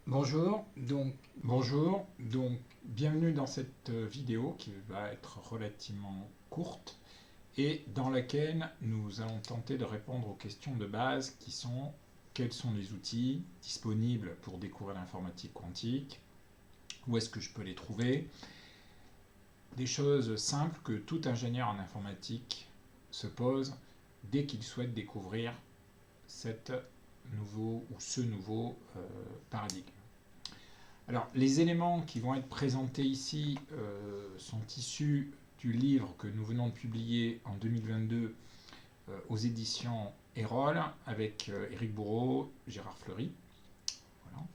Bonjour, bienvenue dans cette vidéo qui va être relativement courte et dans laquelle nous allons tenter de répondre aux questions de base qui sont quels sont les outils disponibles pour découvrir l'informatique quantique, où est-ce que je peux les trouver, des choses simples que tout ingénieur en informatique se pose dès qu'il souhaite découvrir ce nouveau paradigme. Alors, les éléments qui vont être présentés ici sont issus du livre que nous venons de publier en 2022 aux éditions Erol avec Éric Bourreau, Gérard Fleury, voilà,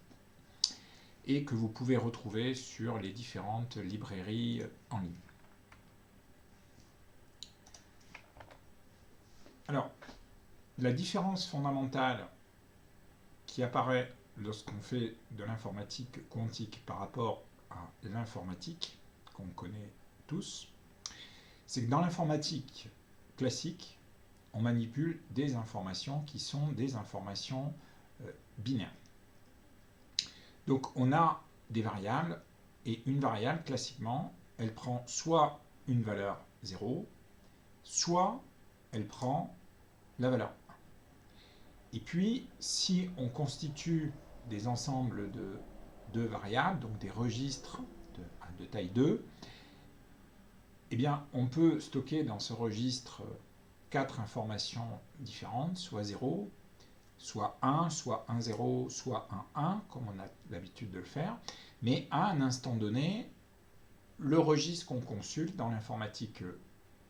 et que vous pouvez retrouver sur les différentes librairies en ligne. Alors, la différence fondamentale qui apparaît lorsqu'on fait de l'informatique quantique par rapport à l'informatique qu'on connaît tous, c'est que dans l'informatique classique, on manipule des informations qui sont des informations binaires. Donc on a des variables, et une variable, classiquement, elle prend soit une valeur 0, soit elle prend la valeur 1. Et puis, si on constitue des ensembles de variables, donc des registres de taille 2, eh bien, on peut stocker dans ce registre 4 informations différentes, soit 0, soit 1, soit 1, 0, soit 1, 1, comme on a l'habitude de le faire. Mais à un instant donné, le registre qu'on consulte dans l'informatique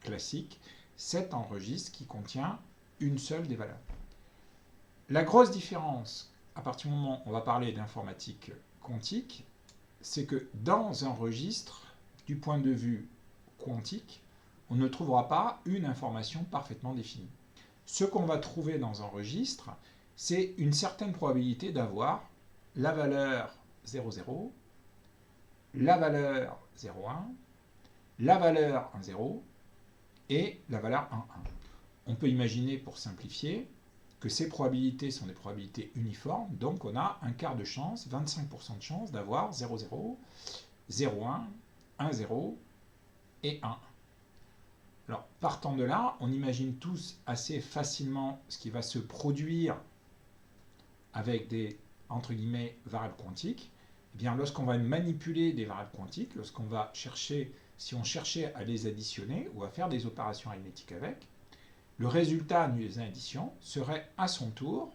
classique, c'est un registre qui contient une seule des valeurs. La grosse différence, à partir du moment où on va parler d'informatique quantique, c'est que dans un registre, du point de vue quantique, on ne trouvera pas une information parfaitement définie. Ce qu'on va trouver dans un registre, c'est une certaine probabilité d'avoir la valeur 00, la valeur 01, la valeur 10 et la valeur 11. On peut imaginer, pour simplifier, que ces probabilités sont des probabilités uniformes, donc on a un quart de chance, 25% de chance d'avoir 00, 01, 10 et 1. Alors, partant de là, on imagine tous assez facilement ce qui va se produire avec des, entre guillemets, variables quantiques. Eh bien, lorsqu'on va manipuler des variables quantiques, lorsqu'on va chercher, si on cherchait à les additionner ou à faire des opérations arithmétiques avec, le résultat des additions serait à son tour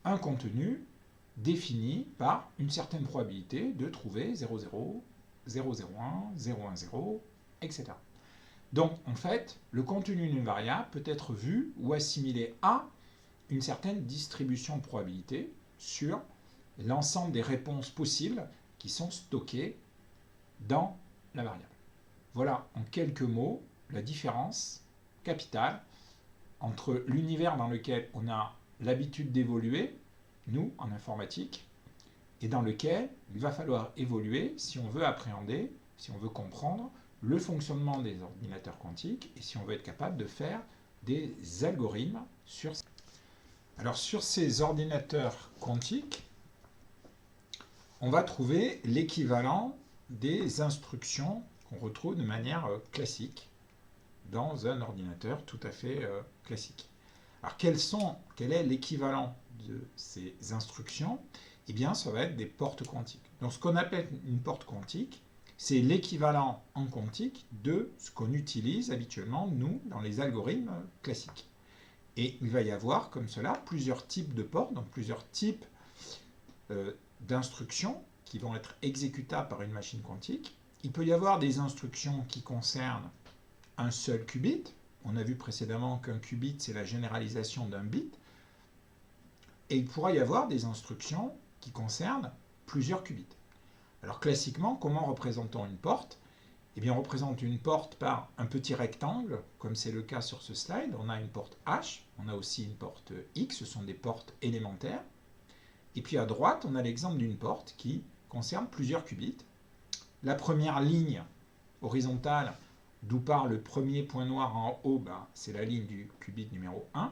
un contenu défini par une certaine probabilité de trouver 00, 001, 010, etc. Donc, en fait, le contenu d'une variable peut être vu ou assimilé à une certaine distribution de probabilité sur l'ensemble des réponses possibles qui sont stockées dans la variable. Voilà en quelques mots la différence capitale entre l'univers dans lequel on a l'habitude d'évoluer, nous, en informatique, et dans lequel il va falloir évoluer si on veut appréhender, si on veut comprendre le fonctionnement des ordinateurs quantiques et si on veut être capable de faire des algorithmes sur ces. Alors sur ces ordinateurs quantiques, on va trouver l'équivalent des instructions qu'on retrouve de manière classique dans un ordinateur tout à fait classique. Alors quel est l'équivalent de ces instructions? Eh bien, ça va être des portes quantiques. Donc ce qu'on appelle une porte quantique, c'est l'équivalent en quantique de ce qu'on utilise habituellement, nous, dans les algorithmes classiques. Et il va y avoir, comme cela, plusieurs types de portes, donc plusieurs types d'instructions qui vont être exécutables par une machine quantique. Il peut y avoir des instructions qui concernent un seul qubit. On a vu précédemment qu'un qubit, c'est la généralisation d'un bit. Et il pourra y avoir des instructions qui concernent plusieurs qubits. Alors classiquement, comment représentons une porte? Eh bien, on représente une porte par un petit rectangle, comme c'est le cas sur ce slide. On a une porte H, on a aussi une porte X, ce sont des portes élémentaires. Et puis à droite, on a l'exemple d'une porte qui concerne plusieurs qubits. La première ligne horizontale, d'où part le premier point noir en haut, c'est la ligne du qubit numéro 1.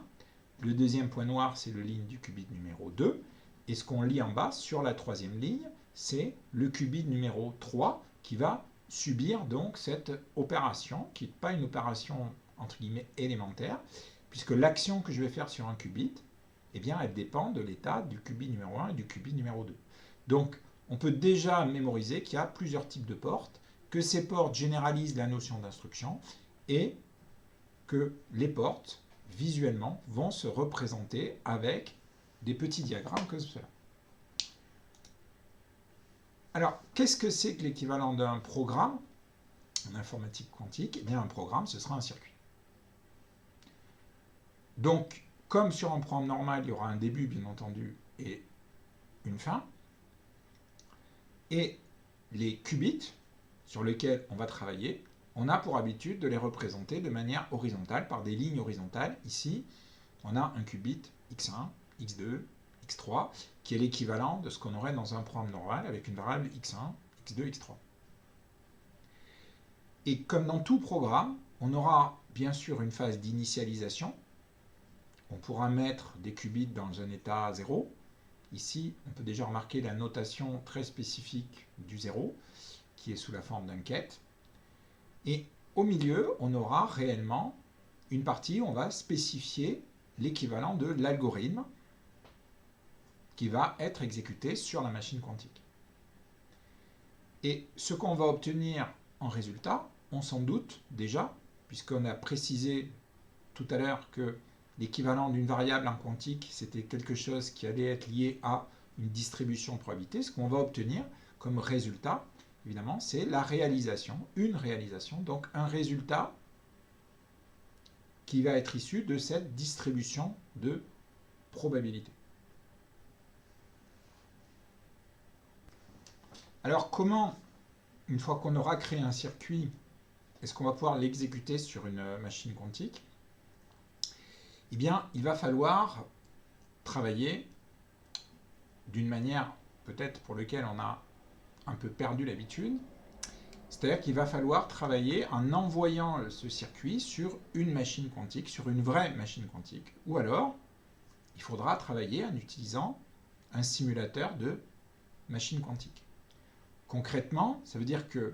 Le deuxième point noir, c'est la ligne du qubit numéro 2. Et ce qu'on lit en bas, sur la troisième ligne, c'est le qubit numéro 3 qui va subir donc cette opération, qui n'est pas une opération entre guillemets élémentaire, puisque l'action que je vais faire sur un qubit, eh bien, elle dépend de l'état du qubit numéro 1 et du qubit numéro 2. Donc, on peut déjà mémoriser qu'il y a plusieurs types de portes, que ces portes généralisent la notion d'instruction et que les portes, visuellement, vont se représenter avec des petits diagrammes comme cela. Alors, qu'est-ce que c'est que l'équivalent d'un programme en informatique quantique? Eh bien, un programme, ce sera un circuit. Donc, comme sur un programme normal, il y aura un début, bien entendu, et une fin. Et les qubits sur lesquels on va travailler, on a pour habitude de les représenter de manière horizontale, par des lignes horizontales. Ici, on a un qubit x1, x2, x3, qui est l'équivalent de ce qu'on aurait dans un programme normal avec une variable x1, x2, x3. Et comme dans tout programme, on aura bien sûr une phase d'initialisation. On pourra mettre des qubits dans un état 0. Ici, on peut déjà remarquer la notation très spécifique du 0, qui est sous la forme d'un ket. Et au milieu, on aura réellement une partie où on va spécifier l'équivalent de l'algorithme qui va être exécuté sur la machine quantique. Et ce qu'on va obtenir en résultat, on s'en doute déjà, puisqu'on a précisé tout à l'heure que l'équivalent d'une variable en quantique, c'était quelque chose qui allait être lié à une distribution de probabilité. Ce qu'on va obtenir comme résultat, évidemment, c'est la réalisation, une réalisation, donc un résultat qui va être issu de cette distribution de probabilité. Alors comment, une fois qu'on aura créé un circuit, est-ce qu'on va pouvoir l'exécuter sur une machine quantique? Eh bien, il va falloir travailler d'une manière peut-être pour laquelle on a un peu perdu l'habitude. C'est-à-dire qu'il va falloir travailler en envoyant ce circuit sur une machine quantique, sur une vraie machine quantique. Ou alors, il faudra travailler en utilisant un simulateur de machine quantique. Concrètement, ça veut dire que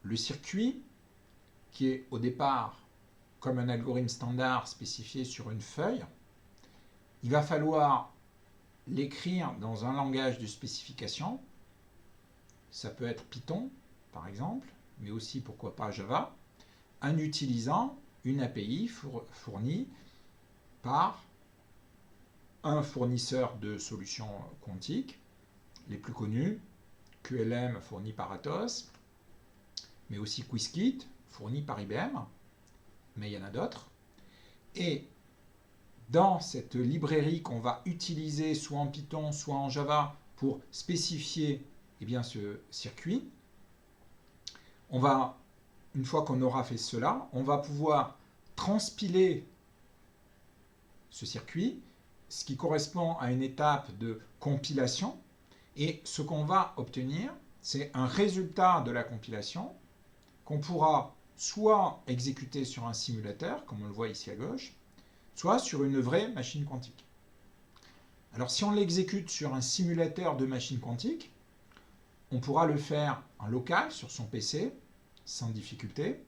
le circuit, qui est au départ comme un algorithme standard spécifié sur une feuille, il va falloir l'écrire dans un langage de spécification. Ça peut être Python, par exemple, mais aussi, pourquoi pas, Java, en utilisant une API fournie par un fournisseur de solutions quantiques, les plus connus, QLM fourni par Atos, mais aussi Qiskit fourni par IBM, mais il y en a d'autres. Et dans cette librairie qu'on va utiliser soit en Python, soit en Java pour spécifier eh bien, ce circuit, on va, une fois qu'on aura fait cela, on va pouvoir transpiler ce circuit, ce qui correspond à une étape de compilation. Et ce qu'on va obtenir, c'est un résultat de la compilation qu'on pourra soit exécuter sur un simulateur, comme on le voit ici à gauche, soit sur une vraie machine quantique. Alors si on l'exécute sur un simulateur de machine quantique, on pourra le faire en local sur son PC, sans difficulté,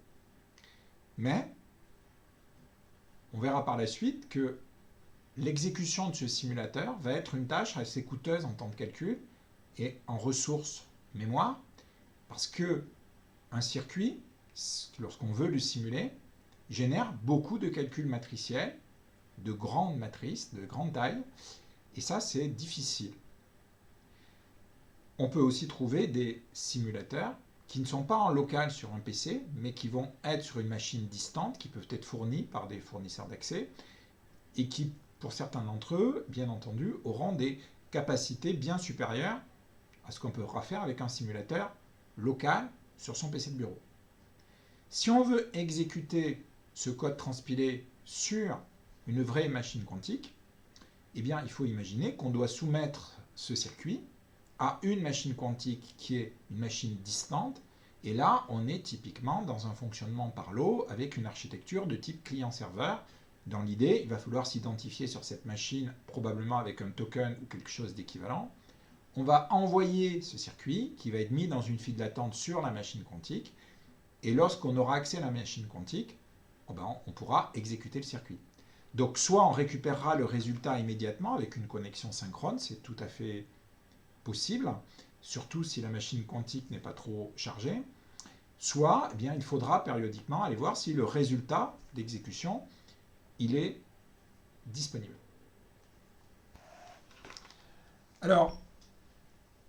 mais on verra par la suite que l'exécution de ce simulateur va être une tâche assez coûteuse en temps de calcul et en ressources mémoire, parce que un circuit, lorsqu'on veut le simuler, génère beaucoup de calculs matriciels, de grandes matrices, de grande taille, et ça c'est difficile. On peut aussi trouver des simulateurs qui ne sont pas en local sur un PC, mais qui vont être sur une machine distante, qui peuvent être fournis par des fournisseurs d'accès, et qui, pour certains d'entre eux, bien entendu, auront des capacités bien supérieures à ce qu'on pourra faire avec un simulateur local sur son PC de bureau. Si on veut exécuter ce code transpilé sur une vraie machine quantique, eh bien, il faut imaginer qu'on doit soumettre ce circuit à une machine quantique qui est une machine distante, et là, on est typiquement dans un fonctionnement par lot avec une architecture de type client-serveur Dans l'idée, il va falloir s'identifier sur cette machine, probablement avec un token ou quelque chose d'équivalent. On va envoyer ce circuit qui va être mis dans une file d'attente sur la machine quantique. Et lorsqu'on aura accès à la machine quantique, on pourra exécuter le circuit. Donc soit on récupérera le résultat immédiatement avec une connexion synchrone, c'est tout à fait possible, surtout si la machine quantique n'est pas trop chargée, soit eh bien, il faudra périodiquement aller voir si le résultat d'exécution il est disponible. Alors,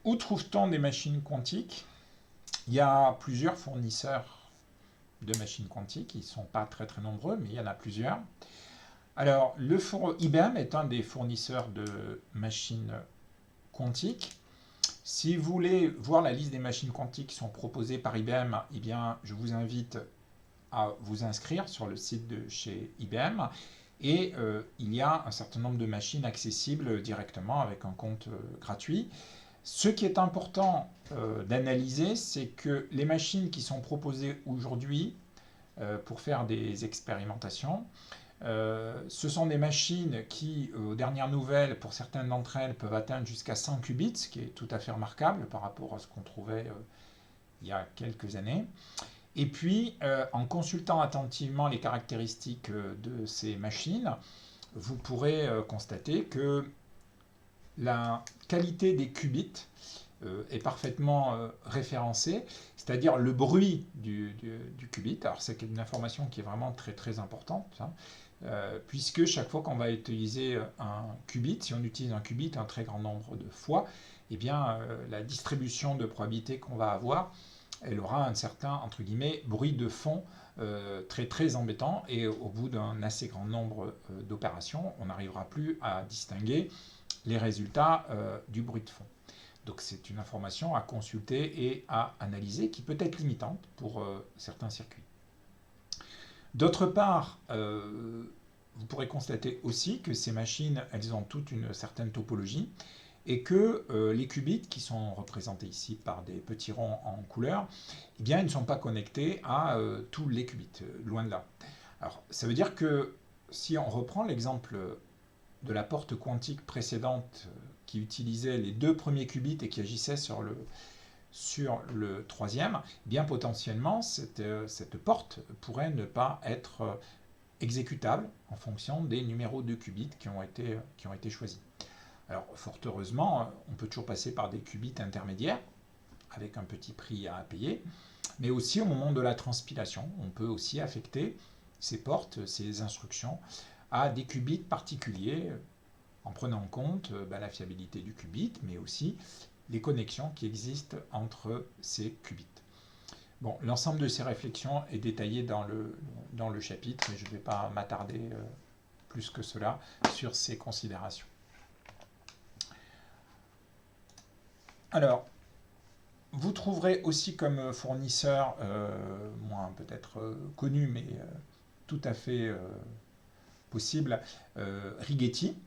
où trouve-t-on des machines quantiques? Il y a plusieurs fournisseurs de machines quantiques, ils ne sont pas très très nombreux, mais il y en a plusieurs. Alors, IBM est un des fournisseurs de machines quantiques. Si vous voulez voir la liste des machines quantiques qui sont proposées par IBM, eh bien, je vous invite à vous inscrire sur le site de chez IBM. Et il y a un certain nombre de machines accessibles directement avec un compte gratuit. Ce qui est important d'analyser, c'est que les machines qui sont proposées aujourd'hui pour faire des expérimentations, ce sont des machines qui, aux dernières nouvelles, pour certaines d'entre elles, peuvent atteindre jusqu'à 100 qubits, ce qui est tout à fait remarquable par rapport à ce qu'on trouvait il y a quelques années. Et puis, en consultant attentivement les caractéristiques de ces machines, vous pourrez constater que la qualité des qubits est parfaitement référencée, c'est-à-dire le bruit du qubit. Alors, c'est une information qui est vraiment très très importante, hein, puisque chaque fois qu'on va utiliser un qubit, si on utilise un qubit un très grand nombre de fois, eh bien, la distribution de probabilité qu'on va avoir, elle aura un certain, entre guillemets, bruit de fond très très embêtant, et au bout d'un assez grand nombre d'opérations, on n'arrivera plus à distinguer les résultats du bruit de fond. Donc c'est une information à consulter et à analyser qui peut être limitante pour certains circuits. D'autre part, vous pourrez constater aussi que ces machines, elles ont toute une certaine topologie, et que les qubits, qui sont représentés ici par des petits ronds en couleur, eh bien, ils ne sont pas connectés à tous les qubits, loin de là. Alors, ça veut dire que si on reprend l'exemple de la porte quantique précédente qui utilisait les 2 premiers qubits et qui agissait sur le troisième, eh bien potentiellement, cette porte pourrait ne pas être exécutable en fonction des numéros de qubits qui ont été choisis. Alors, fort heureusement, on peut toujours passer par des qubits intermédiaires, avec un petit prix à payer, mais aussi au moment de la transpilation, on peut aussi affecter ces portes, ces instructions, à des qubits particuliers, en prenant en compte la fiabilité du qubit, mais aussi les connexions qui existent entre ces qubits. Bon, l'ensemble de ces réflexions est détaillé dans le chapitre, mais je ne vais pas m'attarder plus que cela sur ces considérations. Alors, vous trouverez aussi comme fournisseur, moins peut-être connu, mais tout à fait possible, Rigetti,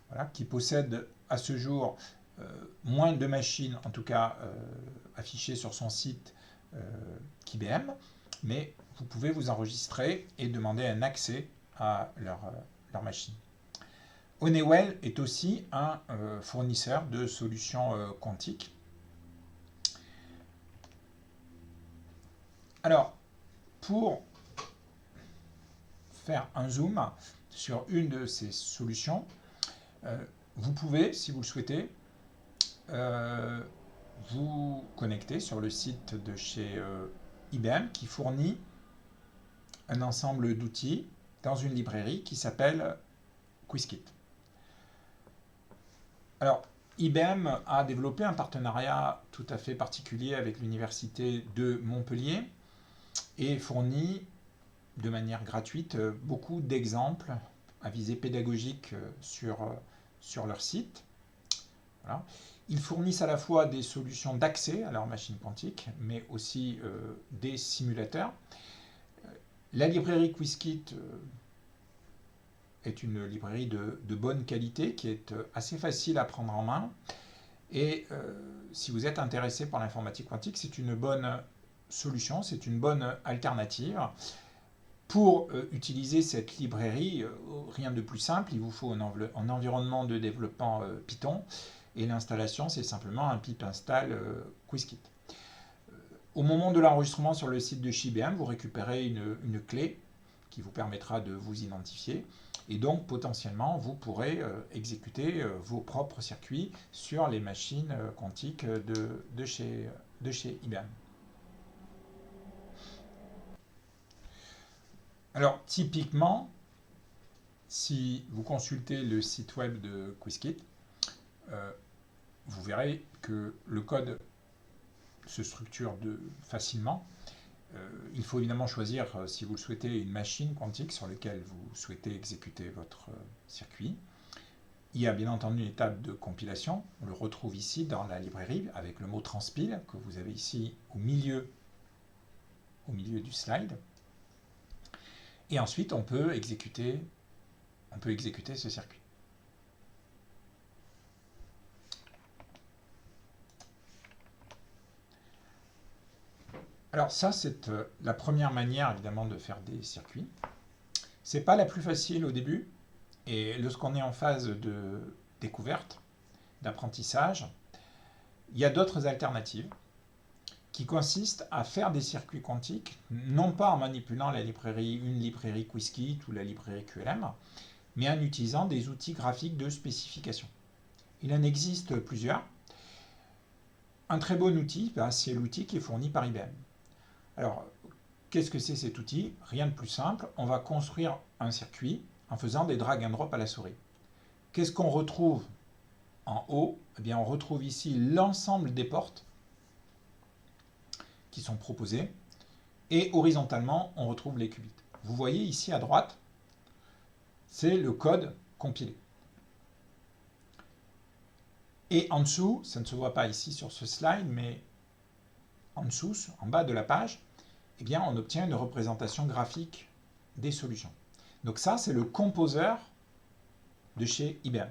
voilà, qui possède à ce jour moins de machines, en tout cas affichées sur son site qu'IBM, mais vous pouvez vous enregistrer et demander un accès à leur machine. Honeywell est aussi un fournisseur de solutions quantiques. Alors, pour faire un zoom sur une de ces solutions, vous pouvez, si vous le souhaitez, vous connecter sur le site de chez IBM qui fournit un ensemble d'outils dans une librairie qui s'appelle Qiskit. Alors, IBM a développé un partenariat tout à fait particulier avec l'université de Montpellier et fournit de manière gratuite beaucoup d'exemples à visée pédagogique sur leur site. Voilà. Ils fournissent à la fois des solutions d'accès à leur machine quantique, mais aussi des simulateurs. La librairie Qiskit est une librairie de bonne qualité qui est assez facile à prendre en main. Et si vous êtes intéressé par l'informatique quantique, c'est une bonne solution, c'est une bonne alternative. Pour utiliser cette librairie, rien de plus simple, il vous faut un environnement de développement Python, et l'installation, c'est simplement un pip install Qiskit. Au moment de l'enregistrement sur le site de chez IBM, vous récupérez une clé qui vous permettra de vous identifier. Et donc, potentiellement, vous pourrez exécuter vos propres circuits sur les machines quantiques de chez IBM. Alors, typiquement, si vous consultez le site web de Qiskit, vous verrez que le code se structure facilement. Il faut évidemment choisir, si vous le souhaitez, une machine quantique sur laquelle vous souhaitez exécuter votre circuit. Il y a bien entendu une étape de compilation. On le retrouve ici dans la librairie avec le mot transpile que vous avez ici au milieu du slide. Et ensuite, on peut exécuter ce circuit. Alors ça, c'est la première manière évidemment de faire des circuits. C'est pas la plus facile au début, et lorsqu'on est en phase de découverte, d'apprentissage, il y a d'autres alternatives qui consistent à faire des circuits quantiques, non pas en manipulant une librairie Qiskit ou la librairie QLM, mais en utilisant des outils graphiques de spécification. Il en existe plusieurs. Un très bon outil, c'est l'outil qui est fourni par IBM. Alors, qu'est-ce que c'est cet outil? Rien de plus simple, on va construire un circuit en faisant des drag and drop à la souris. Qu'est-ce qu'on retrouve en haut? Eh bien, on retrouve ici l'ensemble des portes qui sont proposées, et horizontalement, on retrouve les qubits. Vous voyez ici à droite, c'est le code compilé. Et en dessous, ça ne se voit pas ici sur ce slide, mais en dessous, en bas de la page, eh bien, on obtient une représentation graphique des solutions. Donc ça, c'est le composer de chez IBM.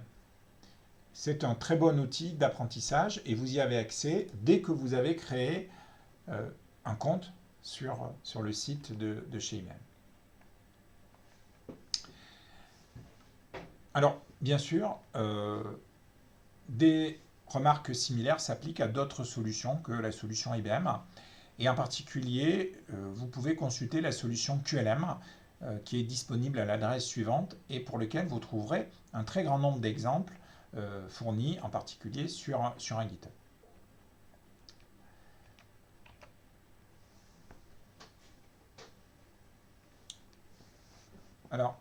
C'est un très bon outil d'apprentissage et vous y avez accès dès que vous avez créé un compte sur le site de chez IBM. Alors, bien sûr, des remarques similaires s'appliquent à d'autres solutions que la solution IBM. Et en particulier, vous pouvez consulter la solution QLM qui est disponible à l'adresse suivante et pour lequel vous trouverez un très grand nombre d'exemples fournis en particulier sur un GitHub. Alors,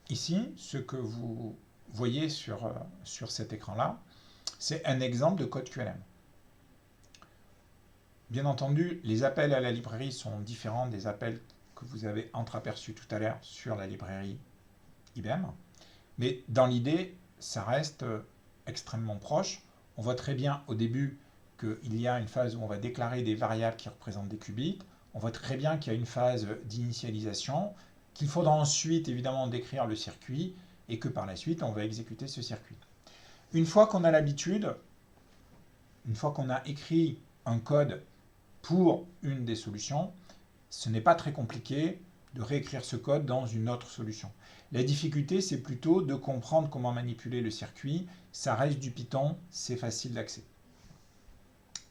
ici, ce que vous voyez sur cet écran-là, c'est un exemple de code QLM. Bien entendu, les appels à la librairie sont différents des appels que vous avez entreaperçus tout à l'heure sur la librairie IBM. Mais dans l'idée, ça reste extrêmement proche. On voit très bien au début qu'il y a une phase où on va déclarer des variables qui représentent des qubits. On voit très bien qu'il y a une phase d'initialisation, qu'il faudra ensuite évidemment décrire le circuit et que par la suite, on va exécuter ce circuit. Une fois qu'on a l'habitude, une fois qu'on a écrit un code pour une des solutions, ce n'est pas très compliqué de réécrire ce code dans une autre solution. La difficulté, c'est plutôt de comprendre comment manipuler le circuit. Ça reste du Python, c'est facile d'accès.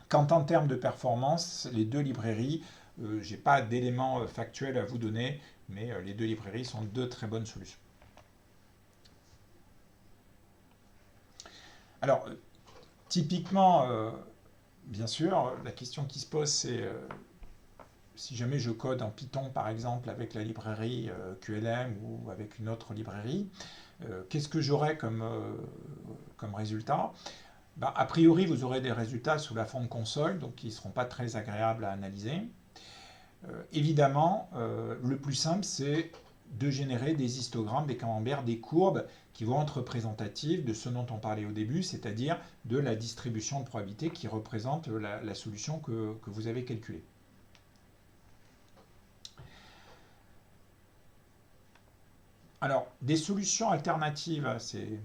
Quant en termes de performance, les deux librairies, je n'ai pas d'éléments factuels à vous donner, mais les deux librairies sont deux très bonnes solutions. Alors, typiquement, bien sûr, la question qui se pose, c'est si jamais je code en Python, par exemple, avec la librairie QLM ou avec une autre librairie, qu'est-ce que j'aurai comme résultat? A priori, vous aurez des résultats sous la forme console, donc qui ne seront pas très agréables à analyser. Évidemment, le plus simple, c'est de générer des histogrammes, des camemberts, des courbes qui vont être représentatives de ce dont on parlait au début, c'est-à-dire de la distribution de probabilité qui représente la solution que vous avez calculée. Alors, des solutions alternatives, c'est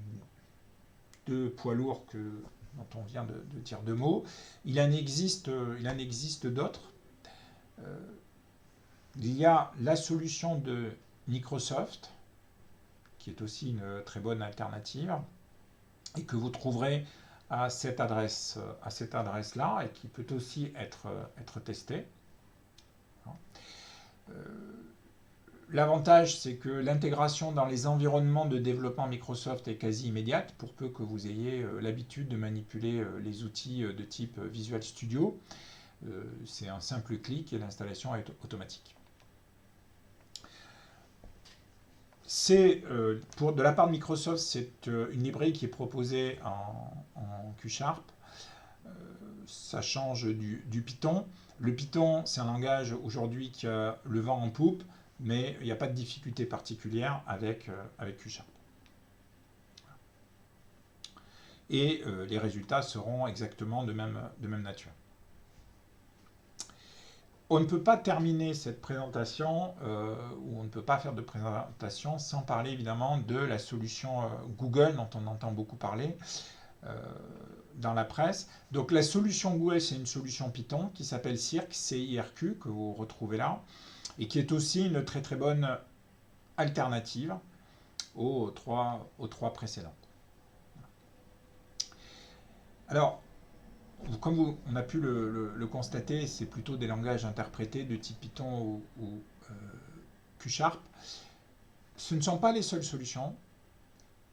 deux poids lourds dont on vient de dire deux mots. Il en existe d'autres. Il y a la solution de Microsoft, qui est aussi une très bonne alternative, et que vous trouverez à cette adresse-là, et qui peut aussi être testée. L'avantage, c'est que l'intégration dans les environnements de développement Microsoft est quasi immédiate, pour peu que vous ayez l'habitude de manipuler les outils de type Visual Studio. C'est un simple clic et l'installation est automatique. De la part de Microsoft, c'est une librairie qui est proposée en Q#. Ça change du Python. Le Python, c'est un langage aujourd'hui qui a le vent en poupe, mais il n'y a pas de difficulté particulière avec Q#. Et les résultats seront exactement de même nature. On ne peut pas terminer cette présentation, ou on ne peut pas faire de présentation sans parler évidemment de la solution Google dont on entend beaucoup parler dans la presse. Donc la solution Google, c'est une solution Python qui s'appelle Cirq, C-I-R-Q, que vous retrouvez là, et qui est aussi une très très bonne alternative aux trois précédentes. Alors, comme on a pu le constater, c'est plutôt des langages interprétés de type Python ou Q#. Ce ne sont pas les seules solutions.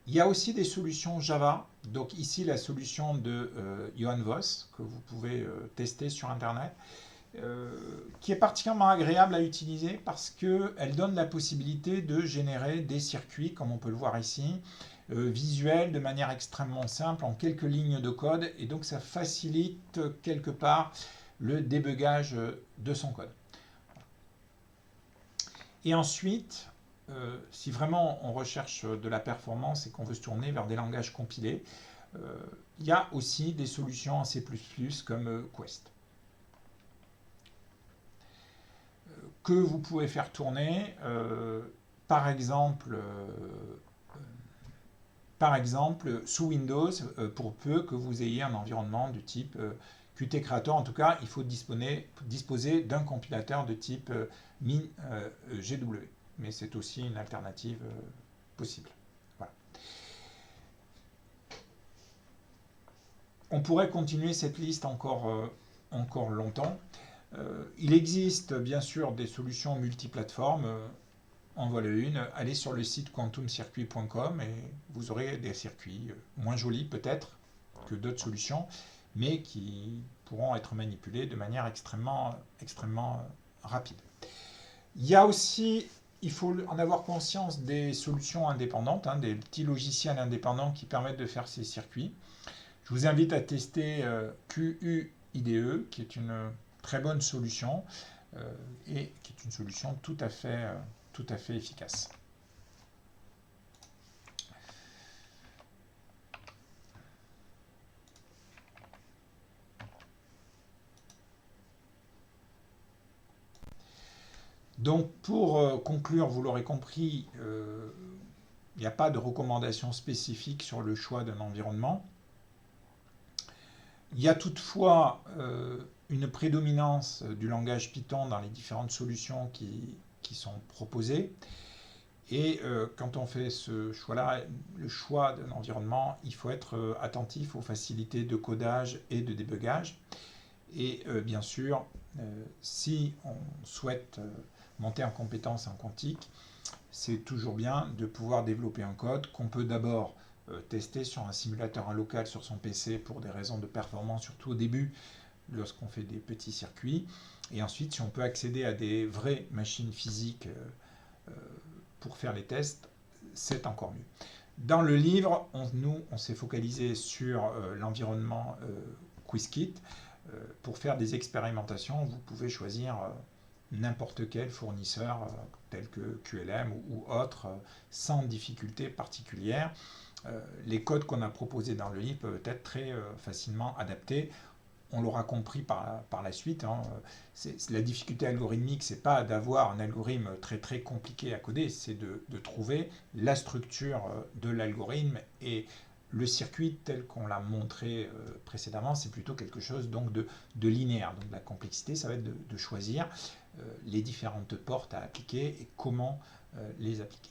Il y a aussi des solutions Java. Donc ici, la solution de Johan Voss, que vous pouvez tester sur Internet, qui est particulièrement agréable à utiliser parce qu'elle donne la possibilité de générer des circuits, comme on peut le voir ici, visuels de manière extrêmement simple, en quelques lignes de code, et donc ça facilite quelque part le débugage de son code. Et ensuite, si vraiment on recherche de la performance et qu'on veut se tourner vers des langages compilés, il y a aussi des solutions en C++ comme Quest, que vous pouvez faire tourner, par exemple sous Windows, pour peu que vous ayez un environnement de type Qt Creator. En tout cas, il faut disposer d'un compilateur de type MinGW. Mais c'est aussi une alternative possible. Voilà. On pourrait continuer cette liste encore longtemps. Il existe bien sûr des solutions multiplateformes. En voilà une. Allez sur le site quantumcircuit.com et vous aurez des circuits moins jolis peut-être que d'autres solutions, mais qui pourront être manipulés de manière extrêmement rapide. Il y a aussi, il faut en avoir conscience, des solutions indépendantes, des petits logiciels indépendants qui permettent de faire ces circuits. Je vous invite à tester QUIDE, qui est une très bonne solution et qui est une solution tout à fait efficace. Donc pour conclure, vous l'aurez compris, il n'y a pas de recommandation spécifique sur le choix d'un environnement. Il y a toutefois une prédominance du langage Python dans les différentes solutions qui sont proposées. Et quand on fait ce choix-là, le choix d'un environnement, il faut être attentif aux facilités de codage et de débugage. Et bien sûr, si on souhaite monter en compétence en quantique, c'est toujours bien de pouvoir développer un code qu'on peut d'abord tester sur un simulateur local sur son PC pour des raisons de performance, surtout au début, lorsqu'on fait des petits circuits. Et ensuite, si on peut accéder à des vraies machines physiques pour faire les tests, c'est encore mieux. Dans le livre, on s'est focalisé sur l'environnement QuizKit. Pour faire des expérimentations, vous pouvez choisir n'importe quel fournisseur tel que QLM ou autre, sans difficulté particulière. Les codes qu'on a proposés dans le livre peuvent être très facilement adaptés. On l'aura compris par la suite. La difficulté algorithmique, c'est pas d'avoir un algorithme très compliqué à coder, c'est de trouver la structure de l'algorithme, et le circuit tel qu'on l'a montré précédemment, c'est plutôt quelque chose donc de linéaire. Donc la complexité, ça va être de choisir les différentes portes à appliquer et comment les appliquer.